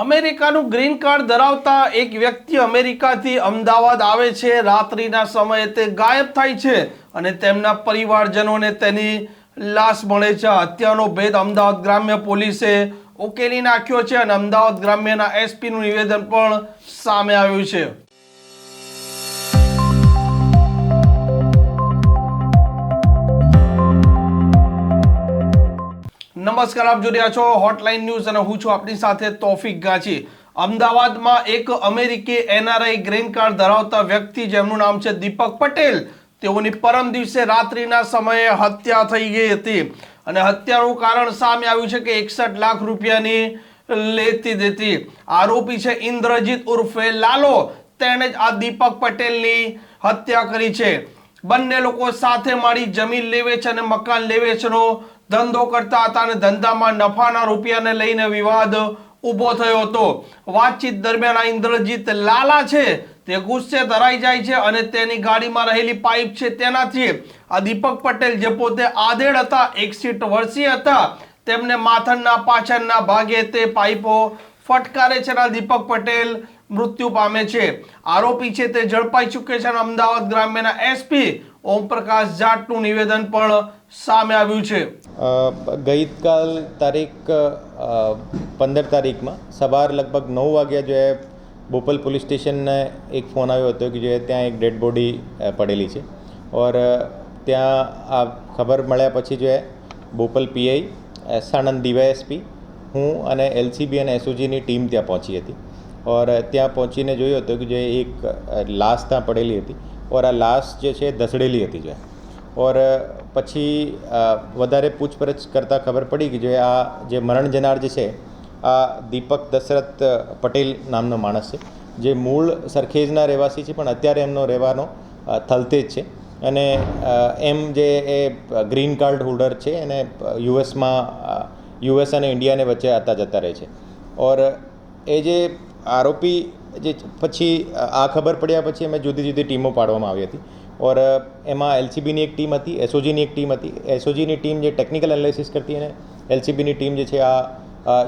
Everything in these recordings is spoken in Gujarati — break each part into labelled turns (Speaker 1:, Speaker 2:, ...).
Speaker 1: અમેરિકાનું ગ્રીન કાર્ડ ધરાવતા એક વ્યક્તિ અમેરિકાથી અમદાવાદ આવે છે. રાત્રિના સમયે તે ગાયબ થાય છે અને તેમના પરિવારજનોને તેની લાશ મળે છે. હત્યાનો ભેદ અમદાવાદ ગ્રામ્ય પોલીસે ઉકેલી નાખ્યો છે અને અમદાવાદ ગ્રામ્યના એસપીનું નિવેદન પણ સામે આવ્યું છે. નમસ્કાર, આપ જોઈ રહ્યા છો હોટલાઇન ન્યૂઝ અને હું છું આપની સાથે તોફિક ગાંચી. અમદાવાદમાં એક અમેરિકી એનઆરઆઈ ગ્રીન કાર્ડ ધરાવતા વ્યક્તિ જેમનું નામ છે દીપક પટેલ, તેઓની પરમ દિવસે રાત્રિના સમયે હત્યા થઈ ગઈ હતી અને હત્યાનું કારણ સામે આવ્યું છે કે 61 લાખ રૂપિયાની લેતી દેતી. આરોપી છે ઇન્દ્રજીત ઉર્ફે લાલો, તેણે જ આ દીપક પટેલની હત્યા કરી છે. બંને લોકો સાથે મળી જમીન લે વેચ અને મકાન લે વેચનો ધંધો કરતા હતા અને ધંધામાં નફાના રૂપિયાને લઈને વિવાદ ઊભો થયો હતો. વાતચીત દરમિયાન આ ઇન્દ્રજીત લાલા છે તે ગુસ્સે ધરાઈ જાય છે અને તેની ગાડીમાં રહેલી પાઇપ છે તેનાથી આ દીપક પટેલ, જે પોતે આધેડ હતા, 61 વર્ષીય હતા, તેમને માથાના પાછળના ભાગે તે પાઇપો ફટકારે છે અને દીપક પટેલ મૃત્યુ પામે છે. આરોપી છે તે ઝડપાઈ ચૂક્યો છે અને અમદાવાદ ગ્રામ્યના એસપી ઓમપ્રકાશ જાટનું નિવેદન પણ સામે આવ્યું છે.
Speaker 2: ગઈકાલ તારીખ 15 તારીખમાં સવાર લગભગ 9 વાગ્યા જો એ બોપલ પોલીસ સ્ટેશનને એક ફોન આવ્યો હતો કે જો ત્યાં એક ડેડ બોડી પડેલી છે. ઓર ત્યાં આ ખબર મળ્યા પછી જો એ બોપલ પીઆઈ સાણંદ ડીવાયએસપી, હું અને એલસીબી અને એસઓજીની ટીમ ત્યાં પહોંચી હતી. ઓર ત્યાં પહોંચીને જોયું હતું કે જે એક લાશ ત્યાં પડેલી હતી ઓર આ લાશ જે છે ધસડેલી હતી જો. ઓર પછી વધારે પૂછપરછ કરતાં ખબર પડી કે જે આ જે મરણ જનાર જે છે આ દીપક દશરથ પટેલ નામનો માણસ છે, જે મૂળ સરખેજના રહેવાસી છે પણ અત્યારે એમનો રહેવાનો થલતેજ છે. અને એમ જે એ ગ્રીન કાર્ડ હોલ્ડર છે અને યુએસ અને ઇન્ડિયાને વચ્ચે આવતા જતા રહે છે. ઓર એ જે આરોપી જે પછી આ ખબર પડ્યા પછી અમે જુદી જુદી ટીમો પાડવામાં આવી હતી. ઓર એમાં એલસીબીની એક ટીમ હતી, એસઓજીની એક ટીમ હતી. એસઓજીની ટીમ જે ટેકનિકલ એનાલિસિસ કરતી અને એલસીબીની ટીમ જે છે આ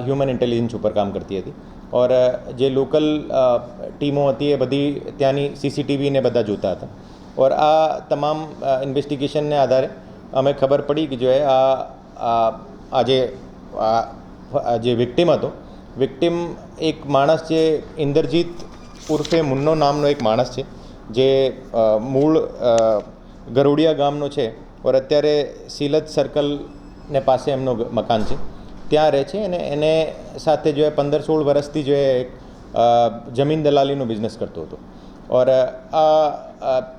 Speaker 2: હ્યુમન ઇન્ટેલિજન્સ ઉપર કામ કરતી હતી. ઓર જે લોકલ ટીમો હતી એ બધી ત્યાંની સીસીટીવીને બધા જોતા હતા. ઓર આ તમામ ઇન્વેસ્ટિગેશનને આધારે અમે ખબર પડી કે જો આ જે વિક્ટિમ હતો, વિક્ટિમ એક માણસ જે ઇન્દ્રજીત ઉર્ફે મુન્નો નામનો એક માણસ છે, જે મૂળ ગરોડિયા ગામનો છે ઓર અત્યારે સિલજ સર્કલને પાસે એમનો મકાન છે, ત્યાં રહે છે. અને એને સાથે જો એ 15-16 વર્ષથી જો એ જમીન દલાલીનો બિઝનેસ કરતો હતો. ઓર આ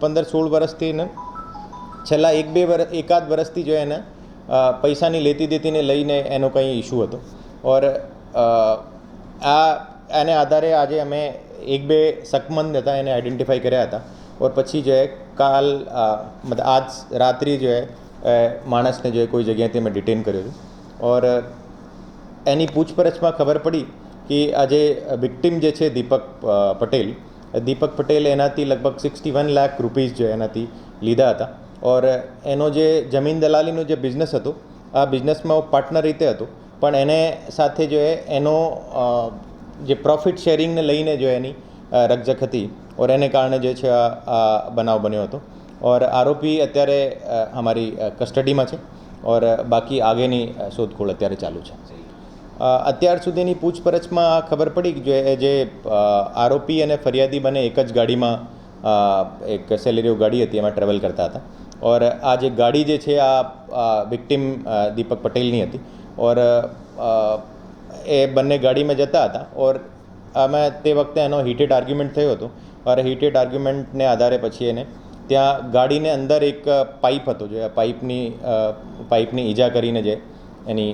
Speaker 2: 15-16 વર્ષથી ને છેલ્લા એકાદ વર્ષથી જો એને પૈસાની લેતી દેતીને લઈને એનો કંઈ ઇસ્યુ હતો. ઓર આને આધારે આજે અમે 1-2 શકમંદ હતા એને આઈડેન્ટિફાઈ કર્યા હતા. ઓર પછી જે મતલબ આજ રાત્રિ જો માણસને જો કોઈ જગ્યાએથી અમે ડિટેન કર્યો છે. ઓર એની પૂછપરછમાં ખબર પડી કે આજે વિક્ટિમ જે છે દીપક પટેલ એનાથી લગભગ 61 લાખ રૂપીઝ જો એનાથી લીધા હતા. ઓર એનો જે જમીન દલાલીનો જે બિઝનેસ હતો, આ બિઝનેસમાં પાર્ટનર રીતે હતો, પણ એને સાથે જો એનો જે પ્રોફિટ શેરિંગને લઈને જો એની રકઝક હતી ઓર એને કારણે જે છે આ બનાવ બન્યો હતો. ઓર આરોપી અત્યારે અમારી કસ્ટડીમાં છે ઓર બાકી આગળની શોધખોળ અત્યારે ચાલુ છે. અત્યાર સુધીની પૂછપરછમાં ખબર પડી કે જે આરોપી અને ફરિયાદી બંને એક જ ગાડીમાં એક સેલેરિયો ગાડી હતી એમાં ટ્રાવેલ કરતા હતા. ઓર આ જે ગાડી જે છે આ વિક્ટિમ દીપક પટેલની હતી. ઓર એ બંને ગાડીમાં જતા હતા. ઓર અમે તે વખતે એનો હીટેડ આર્ગ્યુમેન્ટ થયો હતો. ઓર હીટેડ આર્ગ્યુમેન્ટને આધારે પછી એને ત્યાં ગાડીને અંદર એક પાઇપ હતો, જે પાઇપની ઈજા કરીને જે એની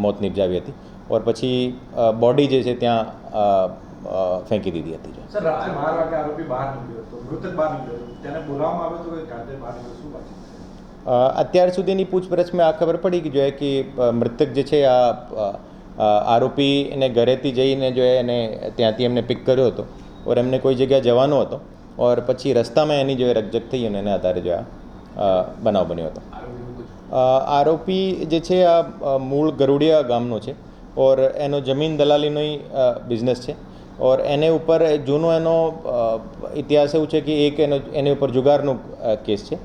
Speaker 2: મોત નિપજાવી હતી. ઓર પછી બોડી જે છે ત્યાં ફેંકી દીધી હતી.
Speaker 3: સર, રાત્રે 12 વાગે આરોપી બહાર નીકળ્યો હતો, મૃતક બહાર નીકળ્યો હતો, તેને બોલાવવામાં આવ્યો હતો કે ગાડી બહાર નીકળ્યો, શું વાત છે?
Speaker 2: અત્યાર સુધીની પૂછપરછમાં આ ખબર પડી કે જો કે મૃતક જે છે આ આરોપીને ઘરેથી જઈને જો એને ત્યાંથી એમને પિક કર્યો હતો ઓર એમને કોઈ જગ્યાએ જવાનો હતો. ઓર પછી રસ્તામાં એની જો રકઝક થઈ અને એને આધારે જો બનાવ બન્યો હતો. આરોપી જે છે આ મૂળ ગરોડિયા ગામનો છે ઓર એનો જમીન દલાલીનો બિઝનેસ છે. ઓર એને ઉપર જૂનો એનો ઇતિહાસ એવું છે કે એક એની ઉપર જુગારનો કેસ છે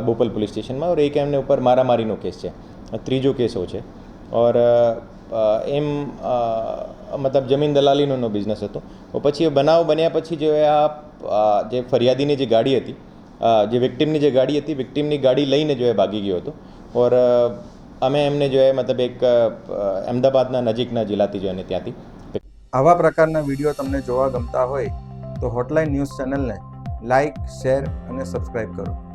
Speaker 2: બોપલ પોલીસ સ્ટેશનમાં, ઓર એક એમને ઉપર મારામારીનો કેસ છે. ત્રીજો કેસો છે. ઓર એમ મતલબ જમીન દલાલીનો બિઝનેસ હતો. પછી બનાવ બન્યા પછી જો આ જે ફરિયાદીની જે ગાડી હતી, જે વિક્ટિમની જે ગાડી હતી, વિક્ટિમની ગાડી લઈને જો ભાગી ગયો હતો. ઓર અમે એમને જો મતલબ એક અમદાવાદના નજીકના જિલ્લાથી જો એને ત્યાંથી.
Speaker 4: આવા પ્રકારના વિડીયો તમને જોવા ગમતા હોય તો હોટલાઇન ન્યૂઝ ચેનલને લાઇક, શેર અને સબસ્ક્રાઈબ કરો.